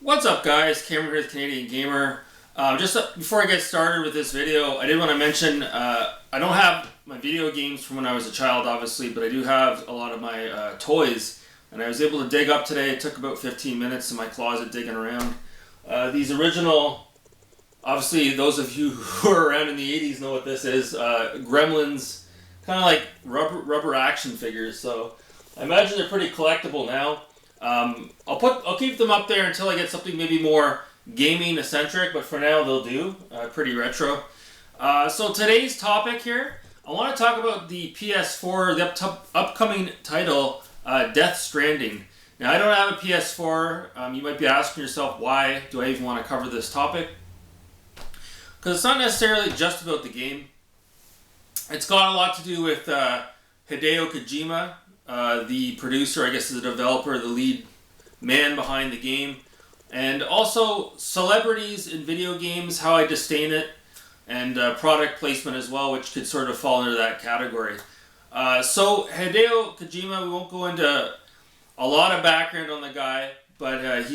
What's up, guys? Cameron here with Canadian Gamer. Before I get started with this video, I did want to mention I don't have my video games from when I was a child, obviously, but I do have a lot of my toys. And I was able to dig up today. It took about 15 minutes in my closet digging around. These original, obviously, those of you who were around in the 80s know what this is. Gremlins, kind of like rubber action figures. So I imagine they're pretty collectible now. I'll keep them up there until I get something maybe more gaming eccentric, but for now they'll do. Pretty retro. So today's topic here, I want to talk about the PS4, the upcoming title, Death Stranding. Now I don't have a PS4. You might be asking yourself, why do I even want to cover this topic? Because it's not necessarily just about the game. It's got a lot to do with Hideo Kojima. The producer, I guess, is the developer, the lead man behind the game, and also celebrities in video games, how I disdain it, and product placement as well, which could sort of fall into that category. So Hideo Kojima, we won't go into a lot of background on the guy, but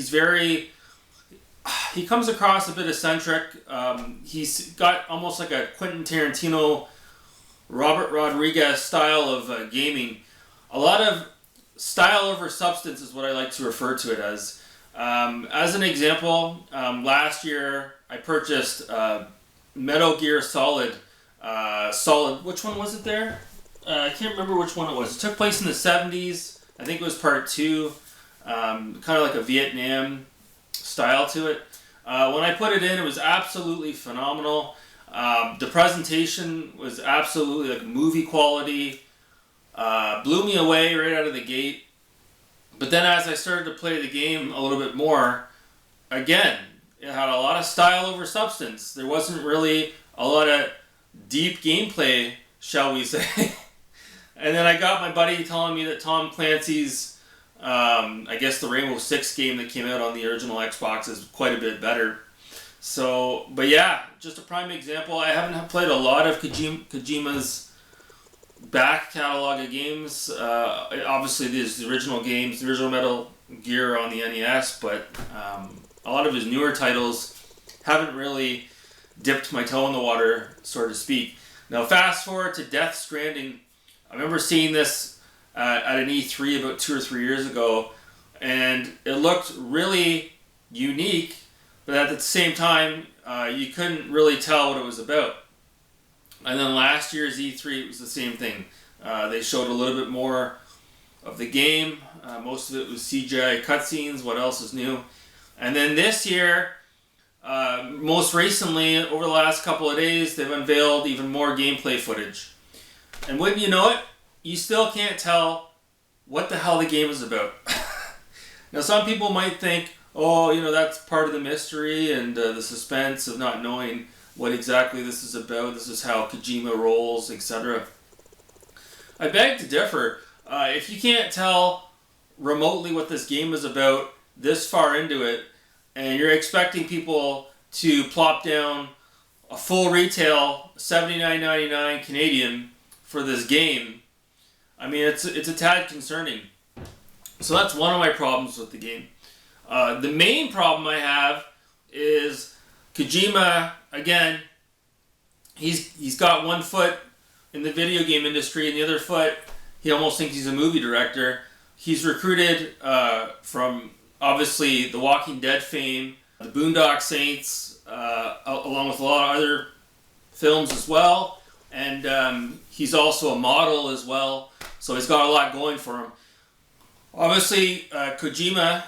he comes across a bit eccentric. He's got almost like a Quentin Tarantino, Robert Rodriguez style of gaming. A lot of style over substance is what I like to refer to it as. As an example, last year I purchased Metal Gear Solid. Which one was it there? I can't remember which one it was. It took place in the 70s. I think it was part 2. Kind of like a Vietnam style to it. When I put it in, it was absolutely phenomenal. The presentation was absolutely like movie quality. Blew me away right out of the gate. But then as I started to play the game a little bit more, again, it had a lot of style over substance. There wasn't really a lot of deep gameplay, shall we say. And then I got my buddy telling me that Tom Clancy's, I guess the Rainbow Six game that came out on the original Xbox is quite a bit better. So, but yeah, just a prime example. I haven't played a lot of Kojima's back catalog of games. Obviously these original games, the original Metal Gear on the NES, but a lot of his newer titles haven't really dipped my toe in the water, so to speak. Now fast forward to Death Stranding. I remember seeing this at an E3 about 2 or 3 years ago, and it looked really unique, but at the same time you couldn't really tell what it was about. And then last year's E3, it was the same thing. They showed a little bit more of the game. Most of it was CGI cutscenes. What else is new? And then this year, most recently, over the last couple of days, they've unveiled even more gameplay footage. And wouldn't you know it, you still can't tell what the hell the game is about. Now, some people might think, oh, that's part of the mystery and the suspense of not knowing what exactly this is about. This is how Kojima rolls, etc. I beg to differ. If you can't tell remotely what this game is about this far into it, and you're expecting people to plop down a full retail $79.99 Canadian for this game, I mean, it's a tad concerning. So that's one of my problems with the game. The main problem I have is Kojima, again, he's got one foot in the video game industry and the other foot, he almost thinks he's a movie director. He's recruited from, obviously, The Walking Dead fame, The Boondock Saints, along with a lot of other films as well. And he's also a model as well, so he's got a lot going for him. Obviously, Kojima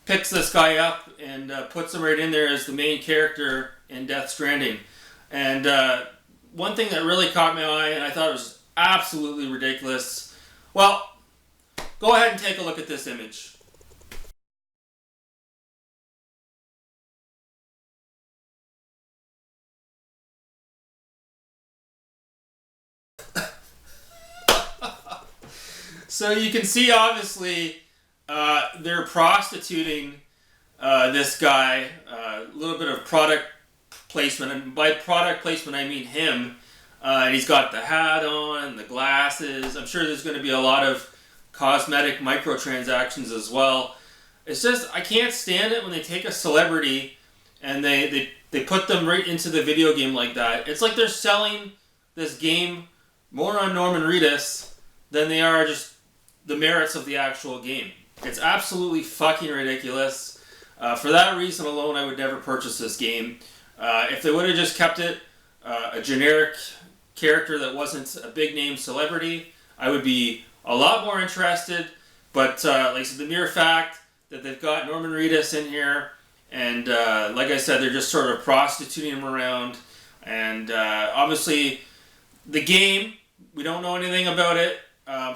picks this guy up and puts him right in there as the main character in Death Stranding. And one thing that really caught my eye, and I thought it was absolutely ridiculous, well, go ahead and take a look at this image. So you can see, obviously, they're prostituting this guy, a little bit of product placement, and by product placement I mean him, and he's got the hat on, the glasses. I'm sure there's going to be a lot of cosmetic microtransactions as well. It's just, I can't stand it when they take a celebrity and they put them right into the video game like that. It's like they're selling this game more on Norman Reedus than they are just the merits of the actual game. It's absolutely fucking ridiculous. For that reason alone, I would never purchase this game. If they would have just kept it a generic character that wasn't a big name celebrity, I would be a lot more interested. But like I said, the mere fact that they've got Norman Reedus in here, and like I said, they're just sort of prostituting him around. And obviously, the game, we don't know anything about it.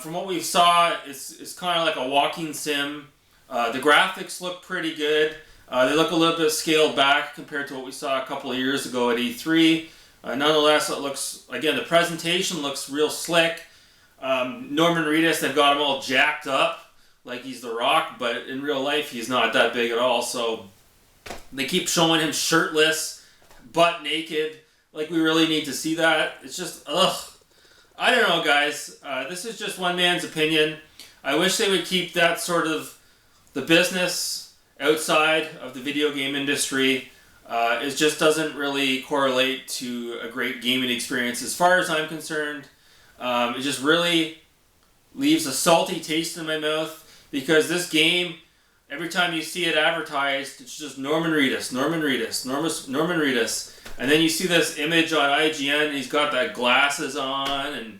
From what we saw, it's kind of like a walking sim. The graphics look pretty good. They look a little bit scaled back compared to what we saw a couple of years ago at E3. Nonetheless, it looks, again, the presentation looks real slick. Norman Reedus, they've got him all jacked up like he's The Rock, but in real life he's not that big at all. So they keep showing him shirtless, butt naked. Like, we really need to see that. It's just, ugh. I don't know, guys. This is just one man's opinion. I wish they would keep that sort of the business outside of the video game industry. It just doesn't really correlate to a great gaming experience as far as I'm concerned. It just really leaves a salty taste in my mouth, because this game, every time you see it advertised, it's just Norman Reedus, Norman Reedus, Norman Reedus. And then you see this image on IGN, and he's got that glasses on, and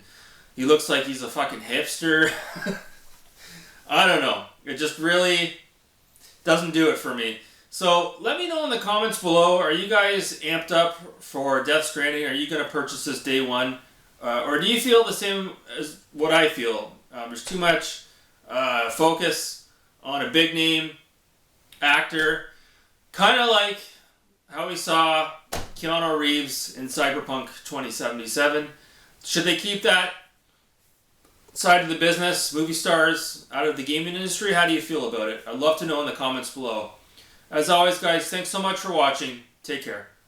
he looks like he's a fucking hipster. I don't know. It just really doesn't do it for me. So let me know in the comments below, are you guys amped up for Death Stranding? Are you going to purchase this day one? Or do you feel the same as what I feel? There's too much focus on a big name actor. Kind of like how we saw Keanu Reeves in Cyberpunk 2077. Should they keep that side of the business, movie stars, out of the gaming industry? How do you feel about it? I'd love to know in the comments below. As always, guys, thanks so much for watching. Take care.